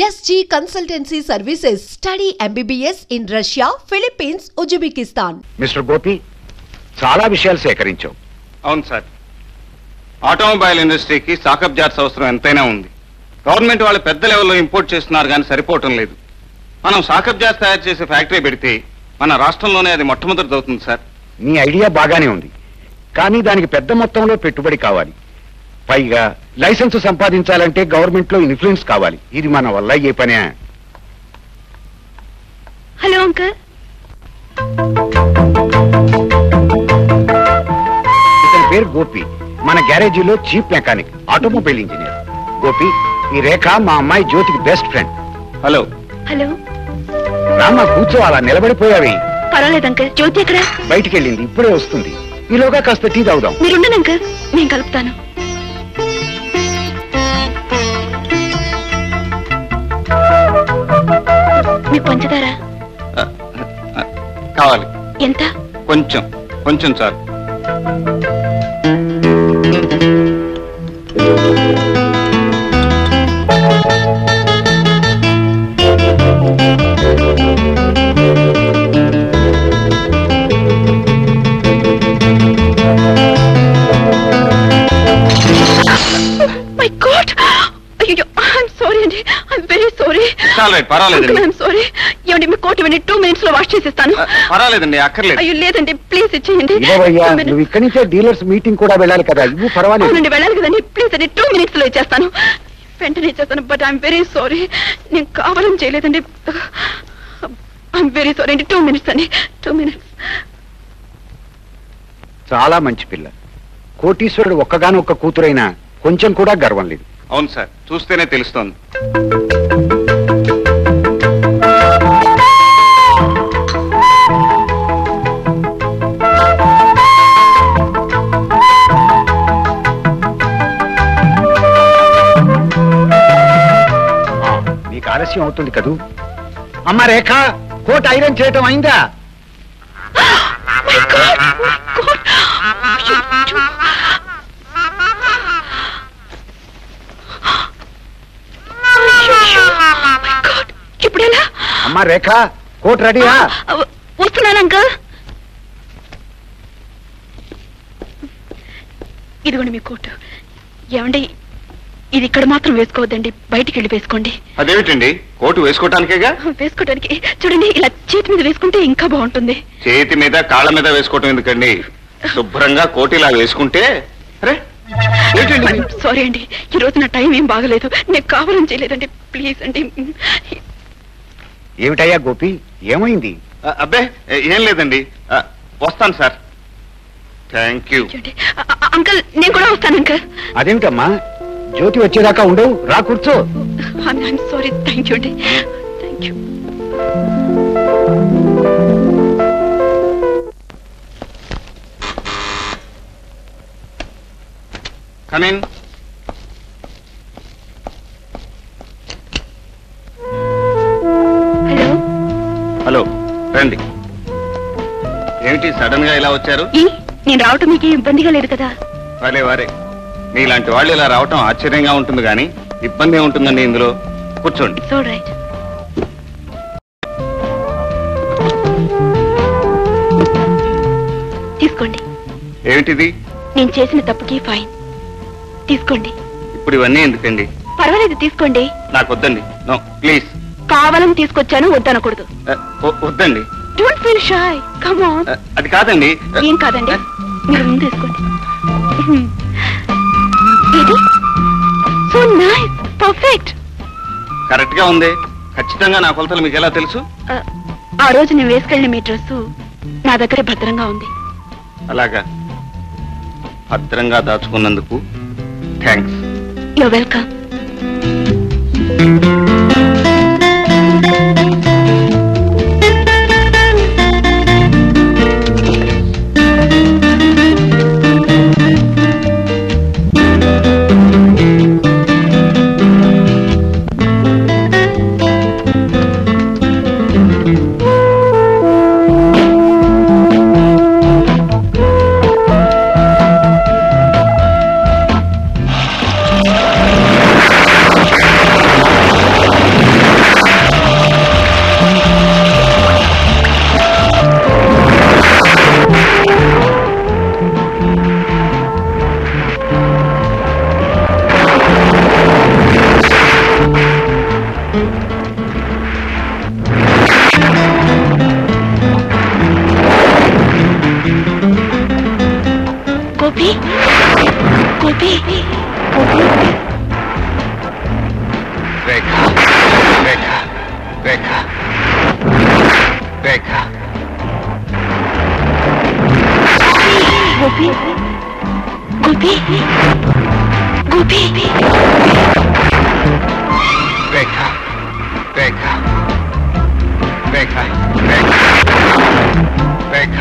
SG Consultancy Services. Study MBBS in Russia, Philippines, Uzbekistan. Mister Gopi, చాలా విషయాలు సేకరించావు. అవును sir, automobile ఇండస్ట్రీకి సాకప్ జార్స్ అవసరం ఎంతైనా ఉంది. గవర్నమెంట్ వాళ్ళు పెద్ద లెవెల్లో ఇంపోర్ట్ చేస్తున్నారు కానీ సరిపోవటం లేదు. మనం సాకప్ జార్స్ తయారు చేసే ఫ్యాక్టరీ పెడితే మన రాష్ట్రంలోనే అది మొట్టమొదటి అవుతుంది సార్. నీ ఐడియా బాగానే ఉంది, కానీ దానికి పెద్ద మొత్తంలో పెట్టుబడి కావాలి. పైగా లైసెన్స్ సంపాదించాలంటే గవర్నమెంట్ లో ఇన్ఫ్లుయెన్స్ కావాలి. ఇది మన వల్ల ఏ పనే? Hello uncle. ఇతని పేరు గోపి, మన గ్యారేజీలో chief mechanic, automobile engineer. Gopi, ఈ రేఖ మా అమ్మాయి జ్యోతికి బెస్ట్ ఫ్రెండ్. హలో. హలో. రామ్మా, కూర్చో, అలా నిలబడిపోయావి. పర్వాలేదు అంకల్. జ్యోతి ఎక్కడ? బయటికి వెళ్ళింది, ఇప్పుడే వస్తుంది. ఈలోగా కాస్త టీ తాగుదాం. మీరుండండి అంకల్, నేను కలుపుతాను. మీకు పంచదార కావాలి? ఎంత? కొంచెం కొంచెం చాలు. మై గాడ్, అయ్యో, ఐఎమ్ సారీ అండి, ఐఎమ్ వెరీ సారీ. పర్వాలేదండి. I'm sorry. ఏమండి, మీ కోట్ ఇవ్వండి, 2 minutes లో వాష్ చేసేస్తాను. పర్వాలేదండి, అక్కర్లేదు. అయ్యో లేదండి, ప్లీజ్ ఇచ్చేయండి. నువ్వు ఇక్కడి నుంచే డీలర్స్ మీటింగ్ కూడా వెళ్ళాలి కదా, ఇవ్వు. పర్వాలేదు. అవునండి, వెళ్ళాలి కదండి. ప్లీజ్ అండి, 2 minutes లో ఇచ్చేస్తాను, వెంటనే ఇచ్చేస్తాను. బట్ ఐఎమ్ వెరీ సారీ, నేను కావాలని చేయలేదండి. ఐఎమ్ వెరీ సారీ అండి. 2 minutes అండి, 2 minutes. చాలా మంచి పిల్ల. కోటీశ్వరుడు ఒక్కగానొక్క కూతురైనా కొంచెం కూడా గర్వం లేదు. అవును సార్, చూస్తేనే తెలుస్తోంది. నీకు ఆలస్యం అవుతుంది కదూ. అమ్మ రేఖ, కోట్ ఐరన్ చేయటం అయిందా? ఇప్పుడెలా? అమ్మ రేఖ, కోట్ రెడీయా? వస్తున్నాను అంకల్. ఇదిగోండి మీ కోట్. ఏమండి, ఇది ఇక్కడ మాత్రం వేసుకోవద్దండి, బయటికి వెళ్ళి వేసుకోండి. అదేమిటండి, కోటు వేసుకోవటానికేగా? వేసుకోవటానికి. చూడండి, ఇలా చేతి మీద వేసుకుంటే ఇంకా బాగుంటుంది. చేతి మీద కాళ్ళ మీద వేసుకోవటం ఎందుకండి? శుభ్రంగా కోటు ఇలా వేసుకుంటే. సారీ అండి, ఈ రోజు నా టైం ఏం బాగలేదు, నేను కావాలని చేయలేదండి. ప్లీజ్ అండి. ఏమిటయ్యా గోపి, ఏమైంది? అబ్బే ఏం లేదండి, వస్తాను సార్. Thank you. అంకల్, నేను కూడా వస్తాను అంకల్. అదేమిటమ్మా, జ్యోతి వచ్చేదాకా ఉండవు, రా కూర్చో. సారీ. థ్యాంక్ యూ అండి, thank you. Come in. Hello. Hello, రండి. ఏమిటి సడన్ గా ఇలా వచ్చారు? నేను రావటం మీకు ఇబ్బందిగా లేదు కదా? వారే, మీలాంటి వాళ్ళు ఇలా రావటం ఆశ్చర్యంగా ఉంటుంది కానీ ఇబ్బంది ఏముంటుందండి ఇందులో. కూర్చోండి. It's all right. తీసుకోండి. ఏమిటిది? నేను చేసిన తప్పుకి ఫైన్. తీసుకోండి. ఇప్పుడు ఇవన్నీ ఎందుకండి? పర్వాలేదు, తీసుకోండి. నాకు వద్దండి. No please. కావాలని తీసుకొచ్చాను, వద్దనకూడదు. వద్దండి. Don't feel shy, come on. అది కాదండి. ఏం కాదండి, మీరు ముందు తీసుకోండి. ఇది సో నైస్, పర్ఫెక్ట్. కరెక్ట్ గా ఉంది. ఖచ్చితంగా నా కొలతలు మీకు ఎలా తెలుసు? ఆ రోజు నేను వేసుకెళ్ళిన మీ డ్రెస్సు నా దగ్గర భద్రంగా ఉంది. అలాగా, భద్రంగా దాచుకున్నందుకు thanks. You're welcome. Rekha Rekha Gopi Gopi Gopi Rekha Rekha Rekha Rekha Rekha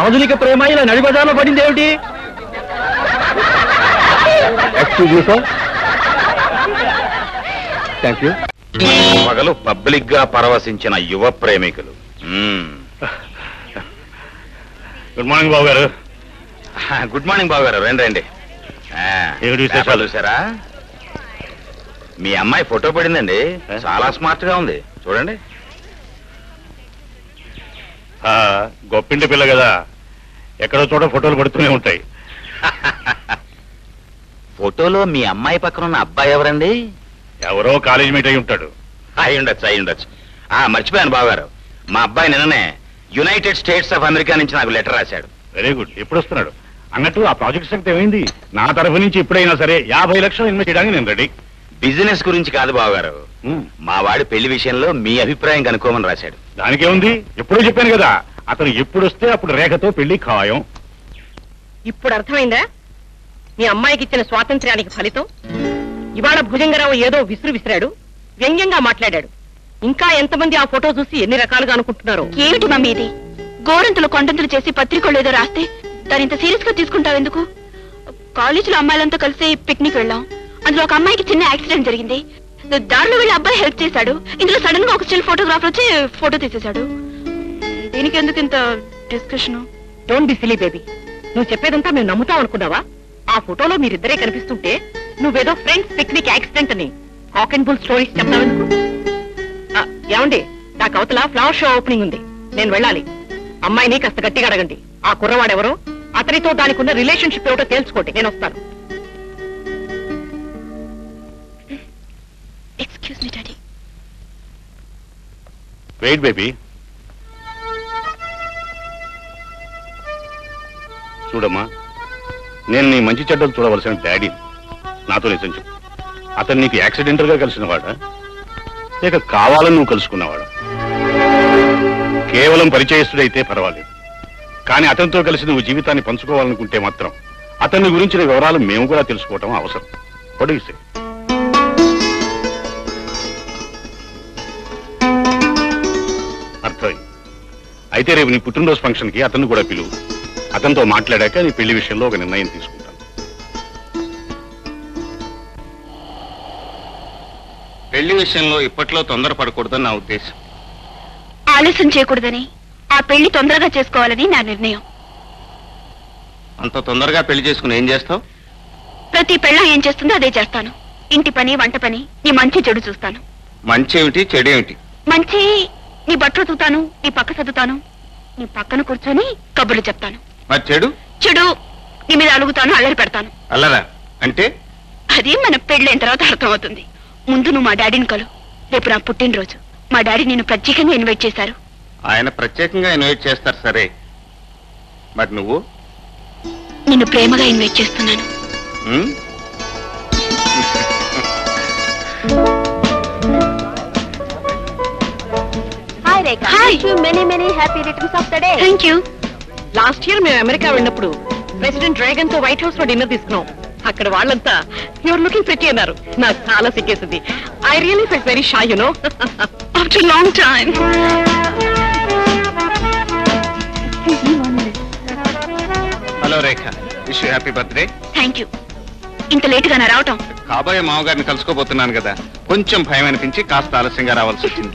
ఆధునిక ప్రేమ ఇలా నడిబజార్లో పడింది ఏమిటి? Thank you. పగలు పబ్లిక్ గా పరవశించిన యువ ప్రేమికులు. గుడ్ మార్నింగ్ బాబు గారు. గుడ్ మార్నింగ్ బాబు గారు, రండి రండి. పేపర్లు చూసారా? మీ అమ్మాయి ఫోటో పడిందండి, చాలా స్మార్ట్ గా ఉంది, చూడండి. గొప్పింటి పిల్ల కదా, ఎక్కడో చోట ఫోటోలు పడుతూనే ఉంటాయి. ఫోటోలో మీ అమ్మాయి పక్కన ఉన్న అబ్బాయి ఎవరండి? ఎవరో కాలేజ్ మీట్ అయి ఉంటాడు. అయి ఉండొచ్చు. మర్చిపోయాను బావగారు, మా అబ్బాయి నిన్ననే యునైటెడ్ స్టేట్స్ ఆఫ్ అమెరికా నుంచి నాకు లెటర్ రాశాడు. Very good. ఎప్పుడు వస్తున్నాడు? అన్నట్టు ఆ ప్రాజెక్ట్ సంగతి ఏమైంది? నా తరఫు నుంచి ఇప్పుడైనా సరే 50 లక్షలు ఇన్వెస్ట్ చేయడానికి నేను రెడీ. బిజినెస్ గురించి కాదు బావగారు, మా వాడి పెళ్లి విషయంలో మీ అభిప్రాయం కనుక్కోమని రాశాడు. దానికేముంది, ఎప్పుడూ చెప్పాను కదా, అతను ఎప్పుడు వస్తే అప్పుడు రేఖతో పెళ్లి ఖాయం. ఇప్పుడు అర్థమైందా మీ అమ్మాయికి ఇచ్చిన స్వాతంత్ర్యానికి ఫలితం? ఇవాళ భుజంగరావు ఏదో విసిరాడు, వ్యంగ్యంగా మాట్లాడాడు. ఇంకా ఎంతమంది ఆ ఫోటో చూసి ఎన్ని రకాలుగా అనుకుంటున్నారు? ఏమిటి మమ్మీ ఇది? గోరంతులు కొండంతులు చేసి పత్రికలు ఏదో రాస్తే దాని ఇంత సీరియస్ గా తీసుకుంటావెందుకు? కాలేజీలో అమ్మాయిలంతా కలిసి పిక్నిక్ వెళ్ళాం. అందులో ఒక అమ్మాయికి చిన్న యాక్సిడెంట్ జరిగింది. దారిలో వెళ్ళి అబ్బాయి హెల్ప్ చేశాడు. ఇందులో సడన్ గా ఒక స్టిల్ ఫోటోగ్రాఫర్ వచ్చి ఫోటో తీసేశాడు. దీనికి ఎందుకు ఇంత discussion? Don't be silly baby. నువ్వు చెప్పేదంతా మేము నమ్ముతాం అనుకున్నావా? ఆ ఫోటోలో మీరిద్దరే కనిపిస్తుంటే నువ్వేదో ఫ్రెండ్స్ పిక్నిక్ యాక్సిడెంట్ అని కాక్ అండ్ బుల్ స్టోరీస్ చెప్తావెందుకు? ఏమండి, నాకు అవతల ఫ్లవర్ షో ఓపెనింగ్ ఉంది, నేను వెళ్ళాలి. అమ్మాయిని కాస్త గట్టిగా అడగండి. ఆ కుర్రవాడెవరో, అతనితో దానికి ఉన్న రిలేషన్షిప్ ఏమిటో తెలుసుకోండి. నేను వస్తాను. Excuse me daddy. Wait baby. చూడమ్మా, నేను నీ మంచి చెడ్డలు చూడవలసిన డాడీ. నాతో నిజం చెప్పు, అతను నీకు యాక్సిడెంటల్ గా కలిసిన వాడా, లేక కావాలని నువ్వు కలుసుకున్నవాడా? కేవలం పరిచయస్తుడైతే పర్వాలేదు, కానీ అతనితో కలిసి నువ్వు జీవితాన్ని పంచుకోవాలనుకుంటే మాత్రం అతని గురించిన వివరాలు మేము కూడా తెలుసుకోవటం అవసరం. పొడిగిసే అర్థమైంది. అయితే రేపు నీ పుట్టినరోజు ఫంక్షన్ కి అతన్ని కూడా పిలువు. అతనితో మాట్లాడాక నీ పెళ్లి విషయంలో ఒక నిర్ణయం తీసుకుంటాను. పెళ్లి విషయంలో ఇప్పట్లో తొందరపడకూడదని నా ఉద్దేశం. ఆలస్యం చేయకూడదని, ఆ పెళ్లి తొందరగా చేసుకోవాలని నా నిర్ణయం. అంత తొందరగా పెళ్లి చేసుకుని ఏం చేస్తావు? ప్రతి పెళ్ళ ఏం చేస్తుందో అదే చేస్తాను. ఇంటి పని, వంట పని, నీ మంచి చెడు చూస్తాను. మంచి ఏమిటి, చెడు ఏమిటి? మంచి, నీ బట్టలు చూతాను, నీ పక్క చదువుతాను, నీ పక్కన కూర్చొని కబుర్లు చెప్తాను. మరి చెడు? చెడు, నీ మీద అలుగుతాను, అల్లరి పెడతాను. అల్లరా అంటే? అది మన పెళ్ళైన తర్వాత అర్థమవుతుంది. ముందు నువ్వు మా డాడీని కలు. రేపు నా పుట్టినరోజు. మా డాడీ నిన్ను ప్రత్యేకంగా ఇన్వైట్ చేశారు. ఆయన ప్రత్యేకంగా ఇన్వైట్ చేస్తారు సరే, మరి నువ్వు? నిన్ను ప్రేమగా ఇన్వైట్ చేస్తున్నాను. Hi Rekha. Hi. Many many happy returns of the day. Thank you. Last year మేము అమెరికా వెళ్ళినప్పుడు ప్రెసిడెంట్ డ్రాగన్ తో వైట్ హౌస్ లో డిన్నర్ తీసుకున్నాం. అక్కడ వాళ్ళంతా యూఆర్ లుకింగ్ ప్రిటీ అన్నారు. నాకు చాలా సిగ్గేసింది. I really felt very shy, you know. After long time. Rekha, wish happy birthday. Thank you. ఇంత లేటుగా నా రావటం? కాబోయే మామగారిని కలుసుకోబోతున్నాను కదా, కొంచెం భయం అనిపించి కాస్త ఆలస్యంగా రావాల్సి వచ్చింది.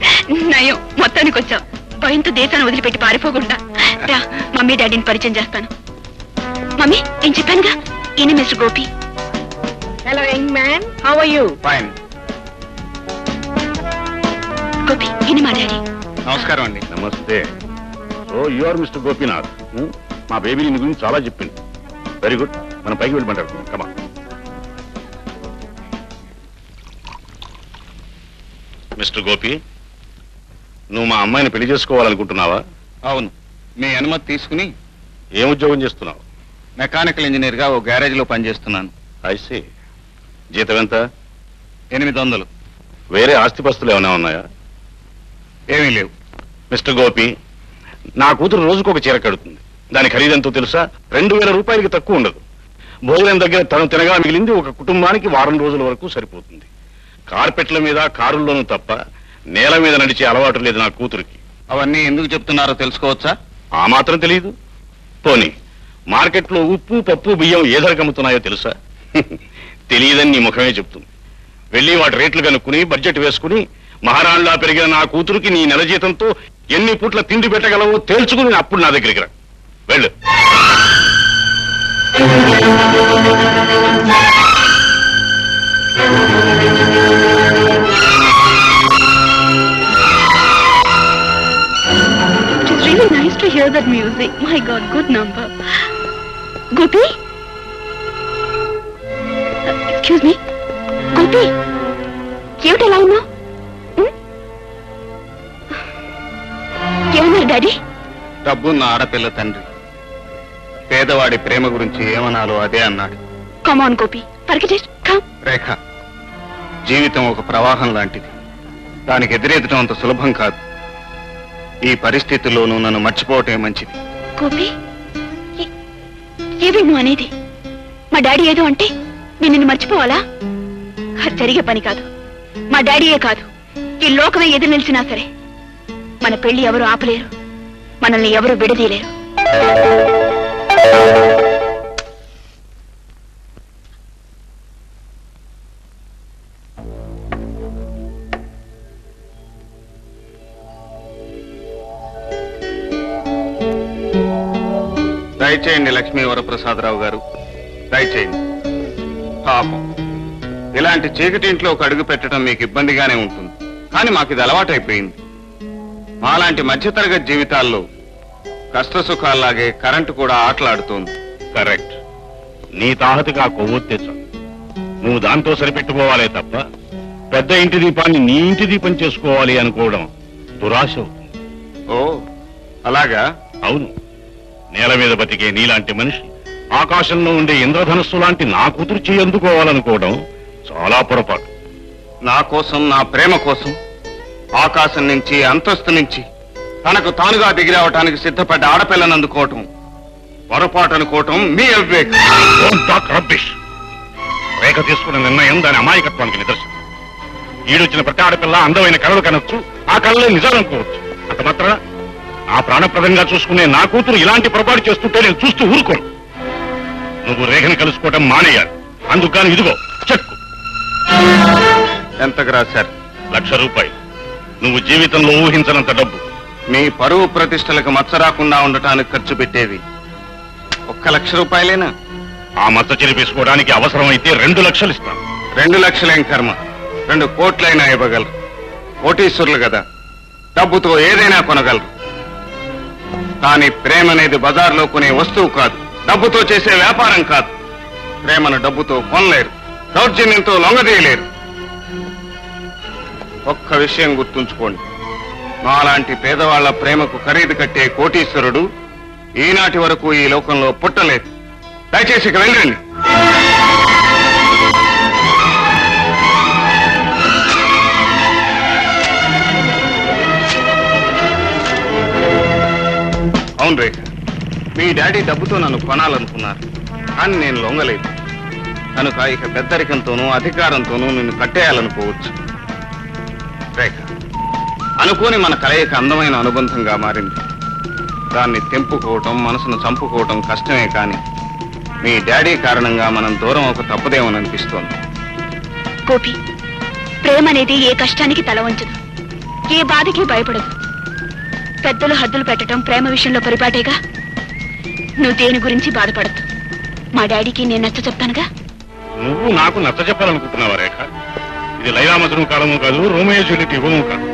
నయం, మొత్తానికి వచ్చావు. భయంతో దేశాన్ని వదిలిపెట్టి పారిపోకుండా రా, మమ్మీ డాడీని పరిచయం చేస్తాను. మమ్మీ, నేను చెప్పానుగా, ఈయన mister Gopi. Hello young man, how are you? Fine. Gopi, ఈయన మా డాడీ. నమస్కారం అండి. నమస్తే. So you are mister Gopinath. మా బేబీ నీ గురించి చాలా చెప్పింది. వెరీ గుడ్, మనం పైకి వెళ్ళి మాట్లాడుకుందాం. కమా. మిస్టర్ గోపి, నువ్వు మా అమ్మాయిని పెళ్లి చేసుకోవాలనుకుంటున్నావా? అవును, మీ అనుమతి తీసుకుని. ఏం ఉద్యోగం చేస్తున్నావు? మెకానికల్ ఇంజనీర్ గా ఓ గ్యారేజ్ లో పనిచేస్తున్నాను. ఐసీ. జీతం ఎంత? 800. వేరే ఆస్తిపస్తులు ఏమైనా ఉన్నాయా? ఏమీ లేవు. మిస్టర్ గోపి, నా కూతురు రోజుకు ఒక చీర కడుతుంది. దాని ఖరీదంతో తెలుసా? 2000 రూపాయలకి తక్కువ ఉండదు. భోజనం దగ్గర తను తినగా మిగిలింది ఒక కుటుంబానికి వారం రోజుల వరకు సరిపోతుంది. కార్పెట్ల మీద, కారుల్లోనూ తప్ప నేల మీద నడిచే అలవాటు లేదు నా కూతురికి. అవన్నీ ఎందుకు చెప్తున్నారో తెలుసుకోవచ్చా? ఆ మాత్రం తెలియదు. పోనీ మార్కెట్లో ఉప్పు, పప్పు, బియ్యం ఏ ధరకు అమ్ముతున్నాయో తెలుసా? తెలియదని నీ ముఖమే చెప్తుంది. వెళ్ళి వాటి రేట్లు కనుక్కుని బడ్జెట్ వేసుకుని మహారాణిలా పెరిగిన నా కూతురికి నీ నెల జీతంతో ఎన్ని పూట్ల తిండి పెట్టగలవో తేల్చుకుని అప్పుడు నా దగ్గరికి రా. వెళ్ళు. It is really nice to hear that music. My God, good number. Gopi? Excuse me. Gopi? ఏమిటి ఎలా ఉన్నావు? ఏమన్నారు డాడీ? డబ్బున్న ఆడపిల్ల తండ్రి పేదవాడి ప్రేమ గురించి ఏమనాలో అదే అన్నాడు. Come on, Gopi. Parkit, come. రేఖ, జీవితం ఒక ప్రవాహం లాంటిది. దానికి ఎదురెదటం అంత సులభం కాదు. ఈ పరిస్థితుల్లోనూ నన్ను మర్చిపోవటమే మంచిది. గోపి, ఏవి నువ్వు అనేది? మా డాడీ ఏదో అంటే నేను నిన్ను మర్చిపోవాలా? అది జరిగే పని కాదు. మా డాడీయే కాదు, ఈ లోకమే ఎదురు నిలిచినా సరే మన పెళ్లి ఎవరు ఆపలేరు, మనల్ని ఎవరు విడదీయలేరు. దయచేయండి లక్ష్మీ వరప్రసాదరావు గారు, దయచేయండి. పాపం, ఇలాంటి చీకటి ఇంట్లో ఒక అడుగు పెట్టడం మీకు ఇబ్బందిగానే ఉంటుంది, కానీ మాకు ఇది అలవాటైపోయింది. మాలాంటి మధ్యతరగతి జీవితాల్లో కష్ట సుఖాల్లాగే కరెంటు కూడా ఆటలాడుతోంది. కరెక్ట్. నీ తాహతగా కొవ్వొత్తేచ్చు. నువ్వు దాంతో సరిపెట్టుకోవాలే తప్ప పెద్ద ఇంటి దీపాన్ని నీ ఇంటి దీపం చేసుకోవాలి అనుకోవడం దురాశ అవుతుంది. ఓ అలాగా? అవును. నేల మీద బతికే నీలాంటి మనిషి ఆకాశంలో ఉండే ఇంద్రధనస్సు లాంటి నా కూతురు చేయి అందుకోవాలనుకోవడం చాలా పొరపాటు. నా కోసం, నా ప్రేమ కోసం ఆకాశం నుంచి, అంతస్తు నుంచి తనకు తానుగా దిగిరావటానికి సిద్ధపడ్డ ఆడపిల్లను అందుకోవటం పొరపాటు అనుకోవటం మీ అవివేకం. రేఖ తీసుకున్న నిర్ణయం దాని అమాయకత్వానికి నిదర్శనం. ఈడొచ్చిన ప్రతి ఆడపిల్ల అందమైన కళలు కనొచ్చు, ఆ కళలే నిజాలనుకోవచ్చు. అంత మాత్రాన నా ప్రాణప్రదంగా చూసుకునే నా కూతురు ఇలాంటి పొరపాటు చేస్తుంటే నేను చూస్తూ ఊరుకోను. నువ్వు రేఖని కలుసుకోవటం మానేయాలి. అందుకని ఇదిగో చెక్కు. ఎంతకు రాశారు? 1,00,000 రూపాయలు. నువ్వు జీవితంలో ఊహించనంత డబ్బు. మీ పరువు ప్రతిష్టలకు మచ్చ రాకుండా ఉండటానికి ఖర్చు పెట్టేవి 1,00,000 రూపాయలేనా? ఆ మచ్చ చెరిపేసుకోవడానికి అవసరమైతే 2 లక్షలు ఇస్తాను. 2 లక్షలేం కర్మ, 2 కోట్లైనా ఇవ్వగలరు. కోటీశ్వరులు కదా, డబ్బుతో ఏదైనా కొనగలరు. కానీ ప్రేమ అనేది బజార్లో కొనే వస్తువు కాదు, డబ్బుతో చేసే వ్యాపారం కాదు. ప్రేమను డబ్బుతో కొనలేరు, దౌర్జన్యంతో లొంగదీయలేరు. ఒక్క విషయం గుర్తుంచుకోండి, మాలాంటి పేదవాళ్ల ప్రేమకు ఖరీదు కట్టే కోటీశ్వరుడు ఈనాటి వరకు ఈ లోకంలో పుట్టలేదు. దయచేసి ఇక వెళ్ళండి. అవును రేఖ, మీ డాడీ డబ్బుతో నన్ను కొనాలనుకున్నారు, కానీ నేను లొంగలేదు. కనుక ఇక పెద్దరికంతోనూ అధికారంతోనూ నిన్ను కట్టేయాలనుకోవచ్చు. రేఖ, అనుకోని మన కలయిక అందమైన అనుబంధంగా మారింది. దాన్ని తెంపుకోవటం, మనసును చంపుకోవటం కష్టమే, కానీ మీ డాడీ కారణంగా మనం దూరం ఒక తప్పదేమోననిపిస్తోంది. గోపి, ప్రేమ అనేది ఏ కష్టానికి తల వంచదు, ఏ బాధకి భయపడదు. పెద్దలు హద్దులు పెట్టడం ప్రేమ విషయంలో పరిపాటేగా. నువ్వు దేని గురించి బాధపడద్దు. మా డాడీకి నేను నచ్చ చెప్తానుగా. నువ్వు నాకు నచ్చ చెప్పాలనుకుంటున్నావా రేఖ? ఇది లైలా మజ్ను కాలము కాదు, రోమియో జూలియట్ యుగము కాదు.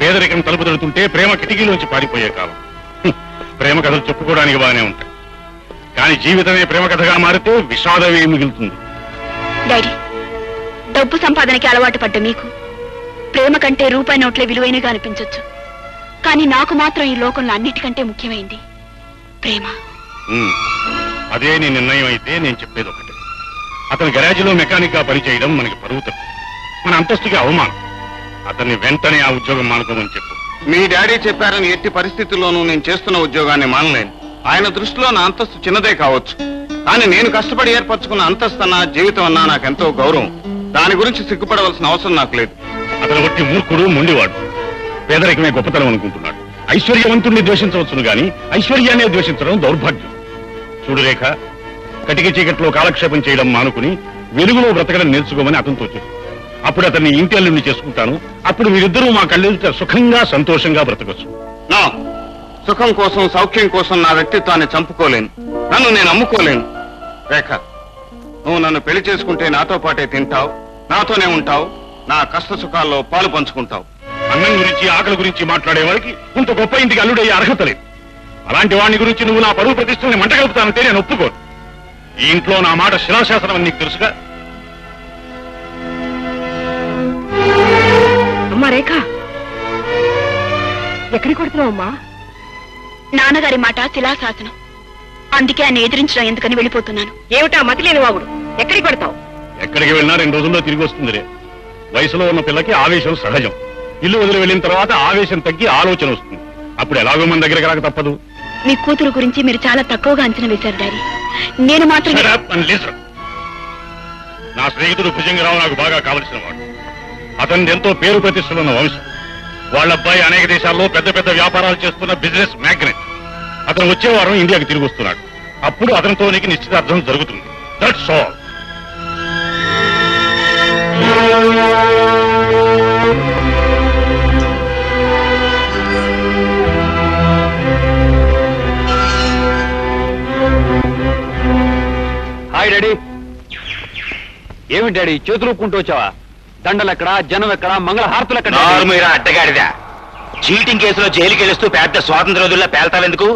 పేదరికం తలుపు తడుతుంటే ప్రేమ కిటికీలోంచి పారిపోయే కాలం. ప్రేమ కథలు చెప్పుకోవడానికి బాగానే ఉంటాయి, కానీ జీవితమే ప్రేమ కథగా మారితే విషాదమే మిగులుతుంది. డాడీ, డబ్బు సంపాదనకి అలవాటు పడ్డ మీకు ప్రేమ కంటే రూపాయి నోట్లే విలువైనగా అనిపించొచ్చు, కానీ నాకు మాత్రం ఈ లోకంలో అన్నిటికంటే ముఖ్యమైంది ప్రేమ. అదే నీ నిర్ణయం అయితే నేను చెప్పేది ఒకటి. అతని గరాజీలో మెకానిక్ గా పనిచేయడం మనకి పరువు తప్పు, మన అంతస్తుకి అవమానం. అతన్ని వెంటనే ఆ ఉద్యోగం మానుకోమని చెప్పు. మీ డాడీ చెప్పారని ఎట్టి పరిస్థితుల్లోనూ నేను చేస్తున్న ఉద్యోగాన్ని మానలేను. ఆయన దృష్టిలో నా అంతస్తు చిన్నదే కావచ్చు, కానీ నేను కష్టపడి ఏర్పరచుకున్న అంతస్తు అన్నా జీవితం అన్నా నాకెంతో గౌరవం. దాని గురించి సిగ్గుపడవలసిన అవసరం నాకు లేదు. అతను ఒట్టి మూర్ఖుడు, మొండివాడు. పేదరికమే గొప్పతనం అనుకుంటున్నాడు. ఐశ్వర్యవంతుణ్ణి ద్వేషించవచ్చును గాని ఐశ్వర్యాన్ని ద్వేషించడం దౌర్భాగ్యం. చూడు రేఖ, కటిక చీకట్లో కాలక్షేపం చేయడం మానుకుని వెలుగులో బ్రతకడం నేర్చుకోమని అతనితో చెప్పు. అప్పుడు అతన్ని ఇంటి అల్లుడిని చేసుకుంటాను. అప్పుడు మీరిద్దరూ మా కళ్ళెదుట సుఖంగా సంతోషంగా బ్రతకొచ్చు. నా సుఖం కోసం, సౌఖ్యం కోసం నా వ్యక్తిత్వాన్ని చంపుకోలేను, నన్ను నేను అమ్ముకోలేను. రేఖ, నువ్వు నన్ను పెళ్లి చేసుకుంటే నాతో పాటే తింటావు, నాతోనే ఉంటావు, నా కష్ట సుఖాల్లో పాలు పంచుకుంటావు. అన్నం గురించి, ఆకలి గురించి మాట్లాడే వారికి ఇంత గొప్ప ఇంటికి అల్లుడయ్యే అర్హత లేదు. అలాంటి వాడిని గురించి నువ్వు నా పరువు ప్రతిష్టల్ని మంటగలుపుతానంటే నేను ఒప్పుకోను. ఈ ఇంట్లో నా మాట శిలాశాసనం అని నీకు తెలుసుగా. అమ్మా రేఖ, ఎక్కడికి కొడుతున్నావమ్మా? నాన్నగారి మాట శిలాశాసనం, అందుకే ఆయన ఎదిరించడం ఎందుకని వెళ్ళిపోతున్నాను. ఏమిటా మతి లేని వాగుడు? ఎక్కడికి పెడతావు? ఎక్కడికి వెళ్ళినా 2 రోజుల్లో తిరిగి వస్తుంది రే. వయసులో ఉన్న పిల్లకి ఆవేశం సహజం. ఇల్లు వదిలి వెళ్ళిన తర్వాత ఆవేశం తగ్గి ఆలోచన వస్తుంది. అప్పుడు ఎలాగో మన దగ్గరికి రాక తప్పదు. మీ కూతురు గురించి మీరు చాలా తక్కువగా అంచనా వేశారు డాడీ. నేను మాత్రం నా స్నేహితుడు భుజంగరావు నాకు బాగా కావలసిన వాడు. అతని ఎంతో పేరు ప్రతిష్టలున్న వంశం. వాళ్ళ అబ్బాయి అనేక దేశాల్లో పెద్ద పెద్ద వ్యాపారాలు చేస్తున్న బిజినెస్ మ్యాగ్నెట్. అతను వచ్చే వారం ఇండియాకి తిరిగి వస్తున్నాడు. అప్పుడు అతనితో నీకు నిశ్చితార్థం జరుగుతుంది. That's all. Hi daddy. ఏమి డాడీ చేతులు ఊపుకుంటూ వచ్చావా? దండలెక్కడా, జనం ఎక్కడా, మంగళ హారతులు ఎక్కడ? అడ్డగాడిదా, చీటింగ్ కేసులో జైలుకి వెళుస్తూ పెద్ద స్వాతంత్ర రోజుల్లో పేల్తావెందుకు?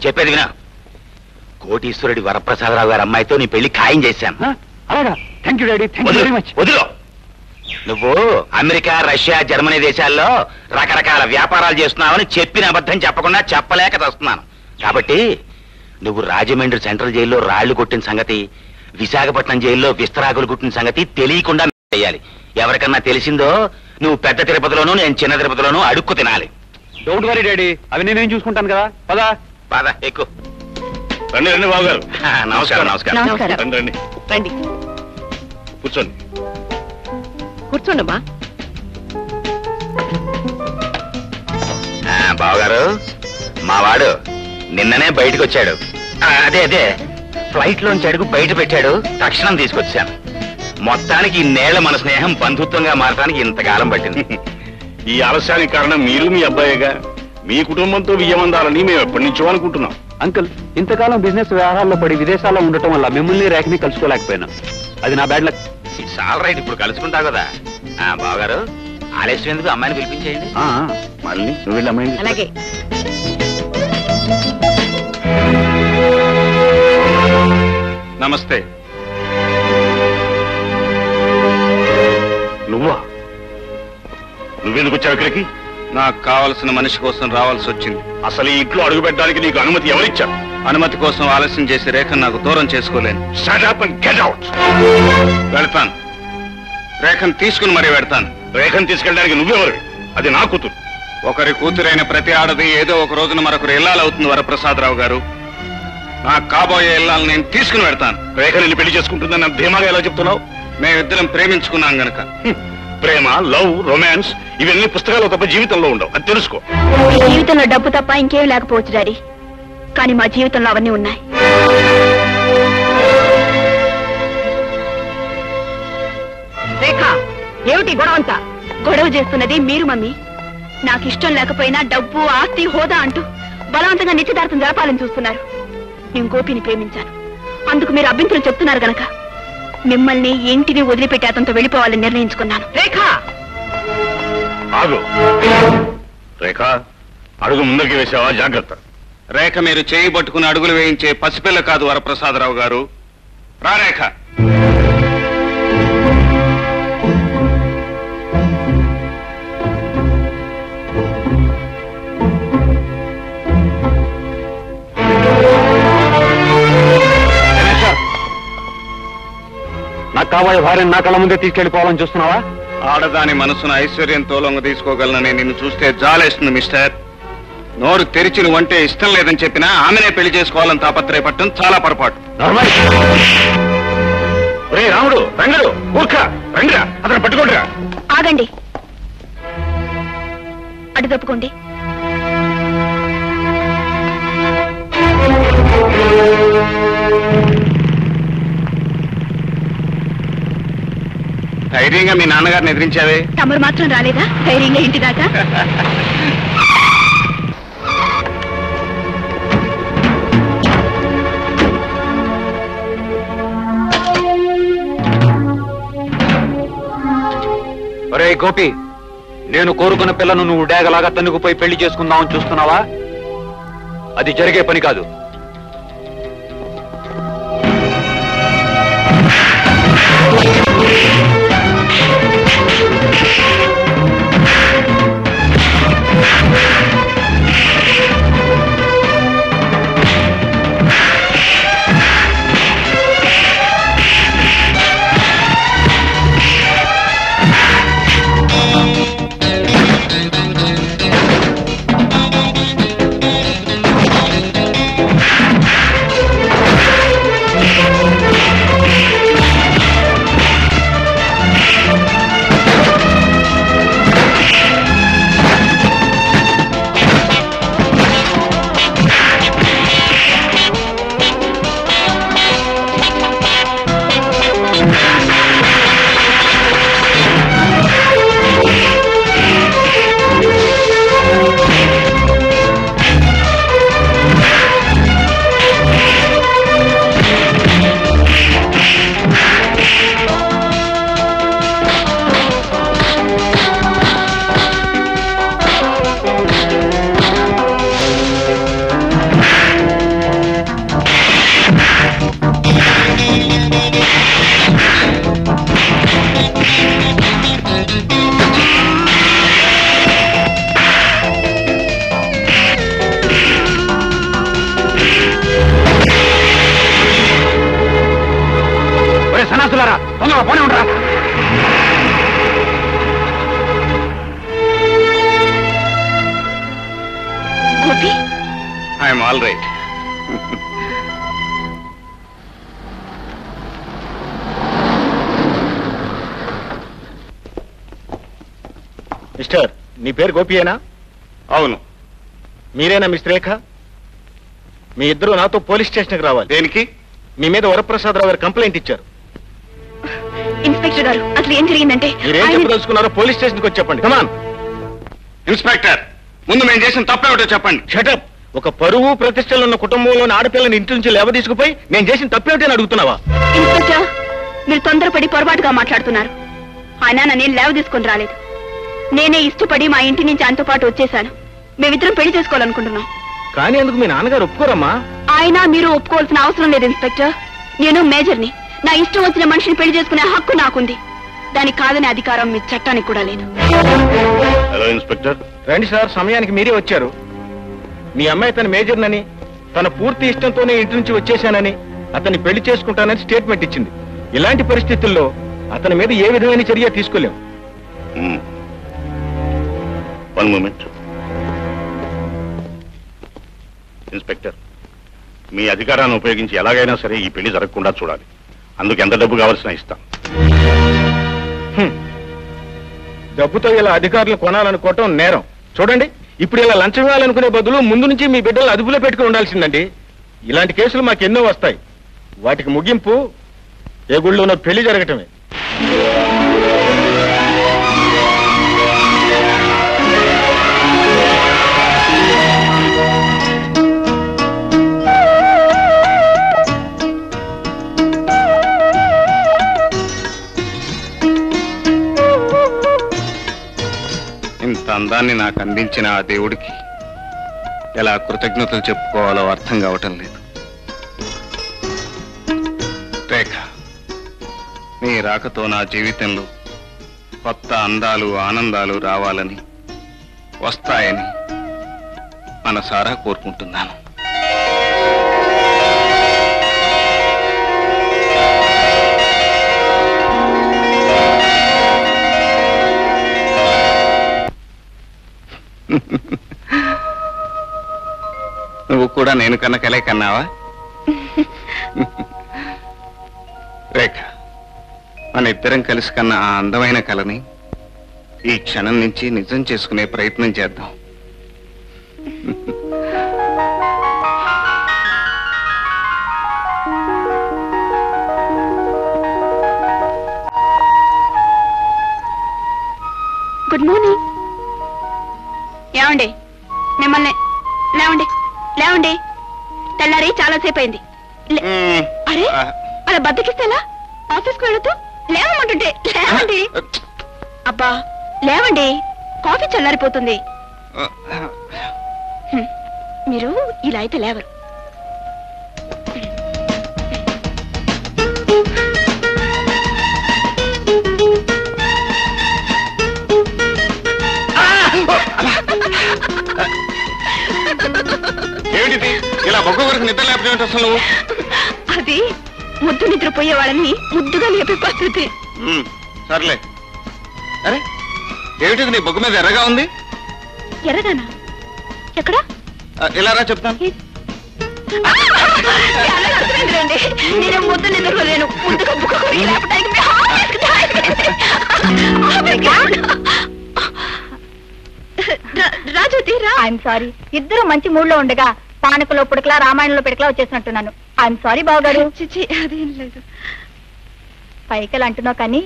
చెప్పేది వినా. కోటీశ్వరుడి వరప్రసాదరావు గారి అమ్మాయితో నీ పెళ్లి ఖాయం చేశాను. అలాగా? Thank you daddy, thank you very much. వదిలో. నువ్వు అమెరికా, రష్యా, జర్మనీ దేశాల్లో రకరకాల వ్యాపారాలు చేస్తున్నావని చెప్పిన అబద్ధం చెప్పకుండా చెప్పలేక వస్తున్నాను. కాబట్టి నువ్వు రాజమండ్రి సెంట్రల్ జైల్లో రాళ్లు కొట్టిన సంగతి, విశాఖపట్నం జైల్లో విస్తరాకులు కొట్టిన సంగతి తెలియకుండా చేయాలి. ఎవరికన్నా తెలిసిందో నువ్వు పెద్ద తిరుపతిలోనూ నేను చిన్న తిరుపతిలోనూ అడుక్కు తినాలి. డోంట్ వరీ డాడీ, అవి నేనేం చూసుకుంటాను కదా. పదా పద, ఎక్కువ. రండి రండి బాబు గారు. నమస్కారం. నమస్కారం. రండి రండి, రండి కూర్చోండి. కూర్చోండమ్మా. బావగారు, మావాడు నిన్ననే బయటకు వచ్చాడు. అదే ఫ్లైట్ లోంచి అడుగు బయట పెట్టాడు. తక్షణం తీసుకొచ్చాను. మొత్తానికి ఇన్నేళ్ల మన స్నేహం బంధుత్వంగా మారడానికి ఇంతకాలం పట్టింది. ఈ ఆలస్యానికి కారణం మీరు, మీ అబ్బాయిగా. మీ కుటుంబంతో వియ్యమందాలని మేము ఎప్పటి నుంచో అనుకుంటున్నాం. అంకుల్, ఇంతకాలం బిజినెస్ వ్యవహారాల్లో పడి విదేశాల్లో ఉండటం వల్ల మిమ్మల్ని రేఖని కలుసుకోలేకపోయినా. అది నా bad luck. It's all right, ఇప్పుడు కలుసుకుంటావు కదా. బావగారు, ఆలస్యం ఎందుకు, అమ్మాయిని పిలిపించేయండి. మళ్ళీ నువ్వు వెళ్ళి అమ్మాయిని అలాగే. నమస్తే. నువ్వా? నువ్వెందుకు వచ్చావు ఇక్కడికి? నాకు కావలసిన మనిషి కోసం రావాల్సి వచ్చింది. అసలు ఈ ఇంట్లో అడుగు పెట్టడానికి నీకు అనుమతి ఎవరిచ్చారు? అనుమతి కోసం ఆలస్యం చేసి రేఖను నాకు దూరం చేసుకోలేను. Shut up and get out. వెళ్తాను. రేఖను తీసుకుని మరీ వెళ్తాను. రేఖను తీసుకెళ్ళడానికి నువ్వెవరు? అది నా కూతురు. ఒకరి కూతురైన ప్రతి ఆడది ఏదో ఒక రోజున మరొకరు ఇల్లాలవుతుంది వరప్రసాదరావు గారు. నాకు కాబోయే ఇల్లాలను నేను తీసుకుని వెళ్తాను. రేఖని పెళ్లి చేసుకుంటుందని నాకు ధీమాగా ఎలా చెప్తున్నావు? మేమిద్దరం ప్రేమించుకున్నాం గనక. ప్రేమ, లవ్, రొమాన్స్ ఇవన్నీ పుస్తకాలు తప్ప జీవితంలో ఉండవు. అది తెలుసుకో. మీ జీవితంలో డబ్బు తప్ప ఇంకేం లేకపోవచ్చు డాడీ, కానీ మా జీవితంలో అవన్నీ ఉన్నాయి. ఏమిటి గొడవ అంతా? గొడవ చేస్తున్నది మీరు మమ్మీ. నాకు ఇష్టం లేకపోయినా డబ్బు ఆస్తి హోదా అంటూ బలవంతంగా నిశ్చితార్థం జరపాలని చూస్తున్నారు. నేను గోపిని ప్రేమించాను, అందుకు మీరు అభ్యంతరం చెప్తున్నారు గనక మిమ్మల్ని ఇంటిని వదిలిపెట్టి అతనితో వెళ్ళిపోవాలని నిర్ణయించుకున్నాను. రేఖ, ఆగు. రేఖ, అడుగు ముందుకి వేసావా? జాగ్రత్త. రేఖ మీరు చేయి పట్టుకుని అడుగులు వేయించే పసిపిల్ల కాదు వరప్రసాదరావు గారు. రా రేఖ. నాకు కాబోయే భార్యను నా కళ్ళ ముందే తీసుకెళ్లిపోవాలని చూస్తున్నావా? ఆడదాని మనసును ఐశ్వర్యంతో లొంగ తీసుకోగలనని నిన్ను చూస్తే జాలేస్తుంది మిస్టర్. నోరు తెరిచి నువ్వంటే ఇష్టం లేదని చెప్పినా ఆమెనే పెళ్లి చేసుకోవాలని తాపత్రయపట్టడం చాలా పొరపాటు. రాముడు, రంగడు, మూర్ఖ, రండిరా, అతను పట్టుకోండిరా. ఆగండి, అటు తప్పుకోండి. ధైర్యంగా మీ నాన్నగారిని ఎదిరించావే. తమరు మాత్రం రాలేదా ధైర్యంగా ఇంటి దాకా? ఒరే గోపి, నేను కోరుకున్న పిల్లను నువ్వు డేగలాగా తన్నుకుపోయి పెళ్లి చేసుకుందామని చూస్తున్నావా? అది జరిగే పని కాదు. సన్నాసులారా, తొందరగా పోనీ ఉండరా. Gopi, I'm all right. Mister, నీ పేరు గోపియేనా? అవును. మీరేనా మిస్ రేఖ? మీ ఇద్దరు నాతో పోలీస్ స్టేషన్కి రావాలి. దేనికి? మీ మీద వరప్రసాదరావు గారు కంప్లైంట్ ఇచ్చారు. ఇన్స్పెక్టర్ గారు, అసలు ఏం జరిగిందంటే మీరేం చెప్పదలుచుకున్నారో పోలీస్ స్టేషన్కి వచ్చి చెప్పండి. కమాన్. ఇన్స్పెక్టర్, ముందు మేము చేసిన తప్పేమిటో చెప్పండి. షటప్. ఒక పరువు ప్రతిష్టలు ఉన్న కుటుంబంలోని ఆడపిల్లని ఇంటి నుంచి లేవ తీసుకుపోయి నేను చేసిన తప్పేమిటని అడుగుతున్నావా? ఇన్స్పెక్టర్, మీరు తొందరపడి పొరపాటుగా మాట్లాడుతున్నారు. ఆయన నేను లేవ తీసుకొని రాలేదు. నేనే ఇష్టపడి మా ఇంటి నుంచి ఆయనతో పాటు వచ్చేసాను. మేమిద్దరం పెళ్లి చేసుకోవాలనుకుంటున్నాం. కానీ ఎందుకు మీ నాన్నగారు ఒప్పుకోరమ్మా? ఆయన మీరు ఒప్పుకోవాల్సిన అవసరం లేదు ఇన్స్పెక్టర్. నేను మేజర్ని. నా ఇష్టం వచ్చిన మనిషిని పెళ్లి చేసుకునే హక్కు నాకుంది. దానికి కాదనే అధికారం మీ చట్టానికి కూడా లేదు. Hello inspector. రండి సార్, సమయానికి మీరే వచ్చారు. మీ అమ్మాయి తన మేజర్నని, తన పూర్తి ఇష్టంతోనే ఇంటి నుంచి వచ్చేశానని, అతన్ని పెళ్లి చేసుకుంటానని స్టేట్మెంట్ ఇచ్చింది. ఇలాంటి పరిస్థితుల్లో అతని మీద ఏ విధమైన చర్య తీసుకోలేం. One moment. ఇన్స్పెక్టర్, మీ అధికారాన్ని ఉపయోగించి ఎలాగైనా సరే ఈ పెళ్లి జరగకుండా చూడాలి. అందుకు ఎంత డబ్బు కావాల్సిన ఇస్తాం. డబ్బుతో ఇలా అధికారులు కొనాలనుకోవటం నేరం. చూడండి, ఇప్పుడు ఇలా లంచం ఇవ్వాలనుకునే బదులు ముందు నుంచి మీ బిడ్డలు అదుపులో పెట్టుకుని ఉండాల్సిందండి. ఇలాంటి కేసులు మాకెన్నో వస్తాయి. వాటికి ముగింపు ఏ గుళ్ళోనో పెళ్లి జరగటమే. అందాన్ని నాకు అందించిన ఆ దేవుడికి ఎలా కృతజ్ఞతలు చెప్పుకోవాలో అర్థం కావటం లేదు. రేఖ, నీ రాకతో నా జీవితంలో కొత్త అందాలు ఆనందాలు రావాలని, వస్తాయని మనసారా కోరుకుంటున్నాను. నువ్వు కూడా నేను కన్న కలే కన్నావా? రేఖ, మన ఇద్దరం కలిసి కన్న ఆ అందమైన కలని ఈ క్షణం నుంచి నిజం చేసుకునే ప్రయత్నం చేద్దాం. Good morning. ఏమండి, మిమ్మల్ని లేవండి లేవండి, తెల్లారి చాలాసేపు అయింది. అరే, అలా బద్దకిస్తేలా? ఆఫీస్కి వెళుతూ లేవమంటుంటే లేవండి. అబ్బా లేవండి, కాఫీ చల్లారిపోతుంది. మీరు ఇలా అయితే లేవరు. ఏమిటి ఇలా బొగ్గ వరకు నిద్ర లేకపోతే అసలు నువ్వు? అది ముద్దు నిద్రపోయే వాళ్ళని ముద్దుగా లేపే పద్ధతి. సర్లే. అరే, ఏమిటిది నీ బొగ్గ మీద ఎర్రగా ఉంది? ఎర్రగానా? ఎక్కడ? ఇలా రా చెప్తాను. నేను ముద్దు నిద్రపోలేను. ముద్దుగా బుక్క కొరికి లేపడానికి రాజు తీరా. ఐఎమ్ సారీ, ఇద్దరు మంచి మూడ్ లో ఉండగా పానకలో పుడకలా రామాయణంలో పిడకలా వచ్చేసినట్టున్నాను. ఐఎమ్ సారీ బావగారు. అదేం లేదు. పైకలు అంటున్నావు కానీ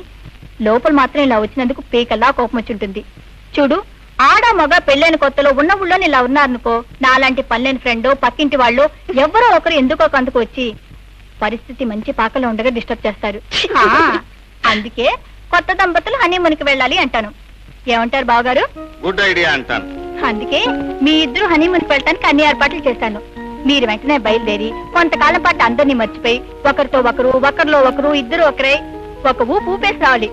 లోపల మాత్రం ఇలా వచ్చినందుకు పీకల్లా కోపం వచ్చి ఉంటుంది. చూడు, ఆడ మగ పెళ్ళైన కొత్తలో ఉన్న ఊళ్ళోని ఇలా ఉన్నారనుకో, నాలాంటి పల్లెని ఫ్రెండ్ పక్కింటి వాళ్ళు ఎవరో ఒకరు ఎందుకో కందుకు వచ్చి పరిస్థితి మంచి పాకలో ఉండగా డిస్టర్బ్ చేస్తారు. అందుకే కొత్త దంపతులు హనీమూన్కి వెళ్ళాలి అంటాను. ఏమంటారు బావగారు? గుడ్ ఐడియా అంటాను. అందుకే మీ ఇద్దరు హనీమూన్కి వెళ్ళటానికి అన్ని ఏర్పాట్లు చేశాను. మీరు వెంటనే బయలుదేరి కొంతకాలం పాటు అందరినీ మర్చిపోయి ఒకరితో ఒకరు, ఒకరిలో ఒకరు, ఇద్దరు ఒకరై ఒక ఊపేసి రావాలి.